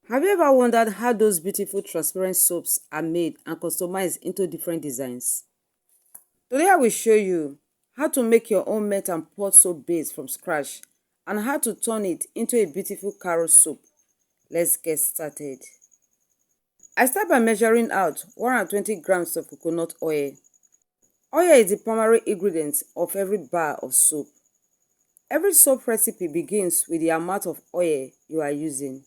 Have you ever wondered how those beautiful transparent soaps are made and customized into different designs? Today I will show you how to make your own melt and pot soap base from scratch and how to turn it into a beautiful carrot soap. Let's get started. I start by measuring out 120 grams of coconut oil. Oil is the primary ingredient of every bar of soap. Every soap recipe begins with the amount of oil you are using,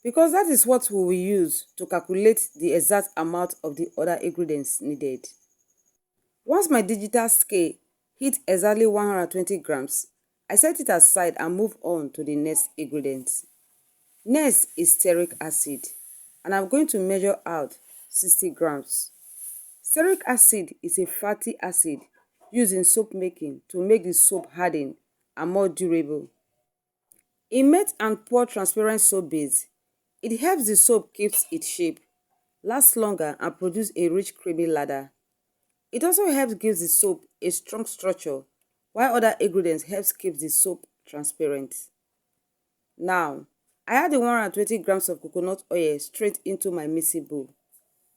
because that is what we will use to calculate the exact amount of the other ingredients needed. Once my digital scale hit exactly 120 grams, I set it aside and move on to the next ingredient. Next is stearic acid, and I'm going to measure out 60 grams. Stearic acid is a fatty acid used in soap making to make the soap harden and more durable. In melt and pour transparent soap base, it helps the soap keep its shape, last longer and produce a rich creamy lather. It also helps give the soap a strong structure, while other ingredients helps keep the soap transparent. Now, I add the 120 grams of coconut oil straight into my mixing bowl,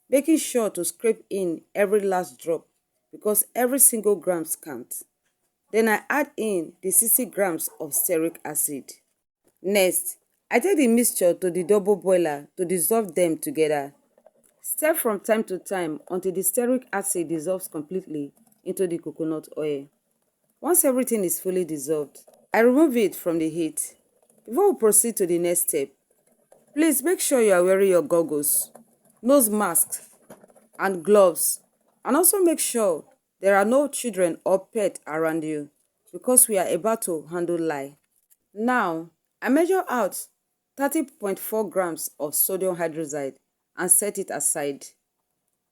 making sure to scrape in every last drop because every single gram counts. Then I add in the 60 grams of stearic acid. Next, I take the mixture to the double boiler to dissolve them together. Stir from time to time until the stearic acid dissolves completely into the coconut oil. Once everything is fully dissolved, I remove it from the heat. Before we proceed to the next step, please make sure you are wearing your goggles, nose masks, and gloves, and also make sure there are no children or pets around you because we are about to handle lye. Now, I measure out 30.4 grams of sodium hydroxide and set it aside.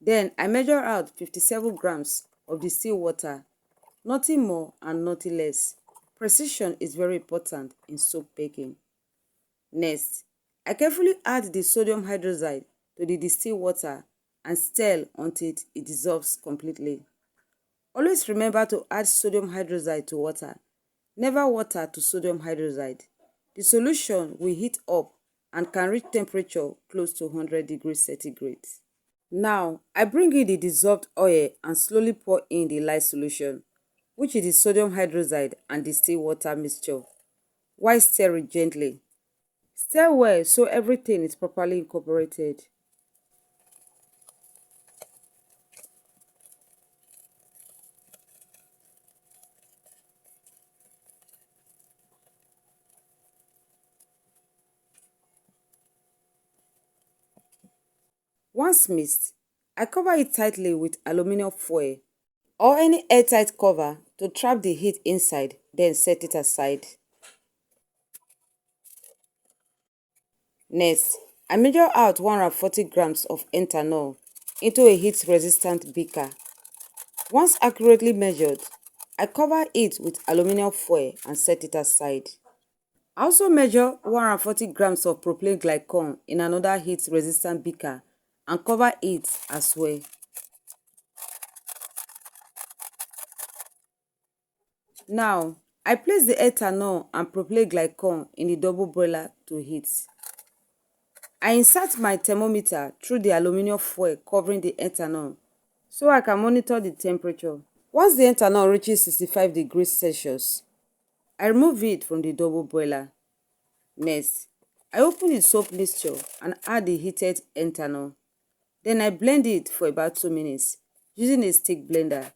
Then I measure out 57 grams of distilled water, nothing more and nothing less. Precision is very important in soap making. Next, I carefully add the sodium hydroxide to the distilled water and stir until it dissolves completely. Always remember to add sodium hydroxide to water, never water to sodium hydroxide. The solution will heat up and can reach temperature close to 100 degrees centigrade. Now, I bring in the dissolved oil and slowly pour in the lye solution, which is the sodium hydroxide and distilled water mixture, while stirring gently. Stir well so everything is properly incorporated. Once mixed, I cover it tightly with aluminum foil or any airtight cover to trap the heat inside, then set it aside. Next, I measure out 140 grams of ethanol into a heat-resistant beaker. Once accurately measured, I cover it with aluminum foil and set it aside. I also measure 140 grams of propylene glycol in another heat-resistant beaker and cover it as well. Now, I place the ethanol and propylene glycol in the double boiler to heat. I insert my thermometer through the aluminum foil covering the ethanol so I can monitor the temperature. Once the ethanol reaches 65 degrees Celsius, I remove it from the double boiler. Next, I open the soap mixture and add the heated ethanol. Then I blend it for about 2 minutes using a stick blender.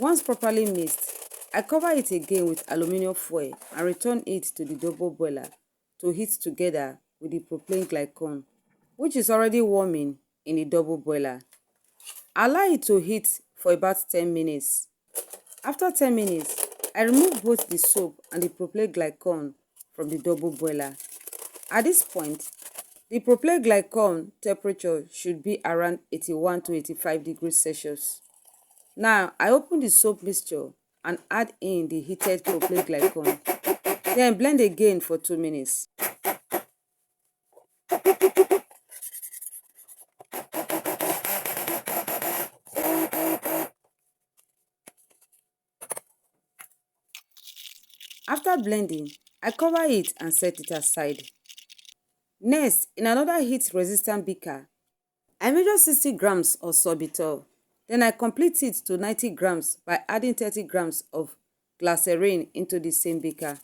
Once properly mixed, I cover it again with aluminum foil and return it to the double boiler to heat together with the propylene glycol, which is already warming in the double boiler. Allow it to heat for about 10 minutes. After 10 minutes, I remove both the soap and the propylene glycol from the double boiler. At this point, the propylene glycol temperature should be around 81 to 85 degrees Celsius. Now, I open the soap mixture and add in the heated propylene glycol. Then blend again for 2 minutes. After blending, I cover it and set it aside. Next, in another heat-resistant beaker, I measure 60 grams of sorbitol. Then I complete it to 90 grams by adding 30 grams of glycerin into the same beaker.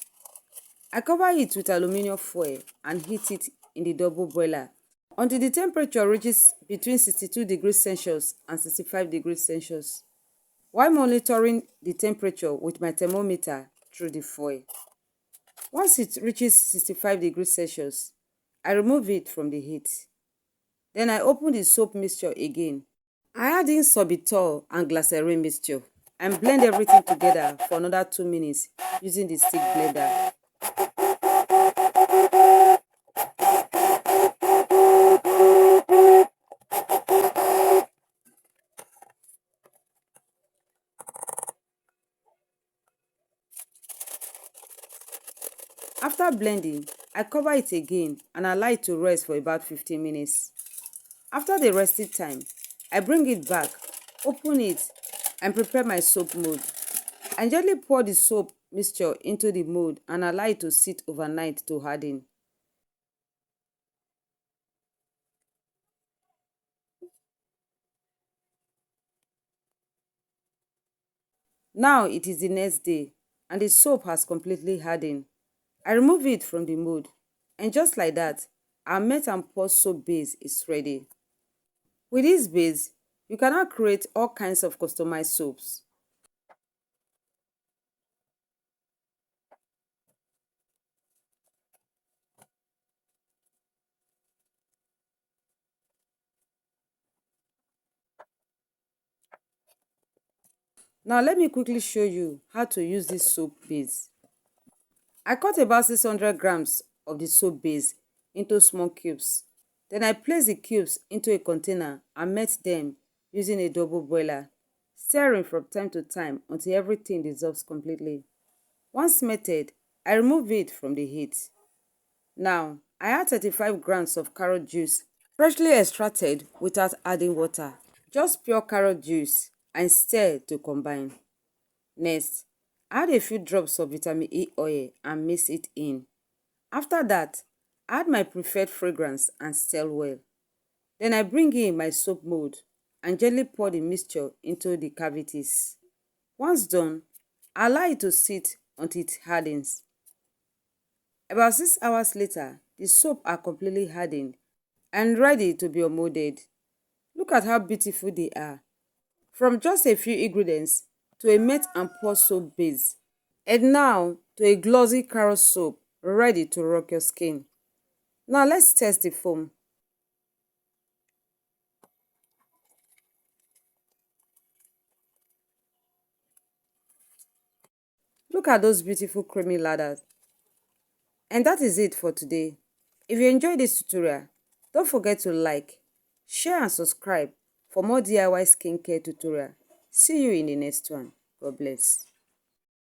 I cover it with aluminum foil and heat it in the double boiler until the temperature reaches between 62 degrees Celsius and 65 degrees Celsius, while monitoring the temperature with my thermometer through the foil. Once it reaches 65 degrees Celsius, I remove it from the heat. Then I open the soap mixture again. I add in sorbitol and glycerin mixture and blend everything together for another 2 minutes using the stick blender. After blending, I cover it again and allow it to rest for about 15 minutes. After the resting time, I bring it back, open it, and prepare my soap mold. I gently pour the soap mixture into the mold and allow it to sit overnight to harden. Now it is the next day and the soap has completely hardened. I remove it from the mold, and just like that, our melt and pour soap base is ready. With this base, you can now create all kinds of customized soaps. Now let me quickly show you how to use this soap base. I cut about 600 grams of the soap base into small cubes. Then I place the cubes into a container and melt them using a double boiler, stirring from time to time until everything dissolves completely. Once melted, I remove it from the heat. Now, I add 35 grams of carrot juice, freshly extracted without adding water. Just pure carrot juice and stir to combine. Next, add a few drops of vitamin E oil and mix it in. After that, add my preferred fragrance and stir well. Then I bring in my soap mold and gently pour the mixture into the cavities. Once done, allow it to sit until it hardens. About 6 hours later, the soap are completely hardened and ready to be unmolded. Look at how beautiful they are. From just a few ingredients to a melt and pour soap base. And now to a glossy carrot soap ready to rock your skin. Now let's test the foam. Look at those beautiful creamy ladders. And that is it for today. If you enjoyed this tutorial, don't forget to like, share and subscribe for more DIY skincare tutorial. See you in the next one. God bless.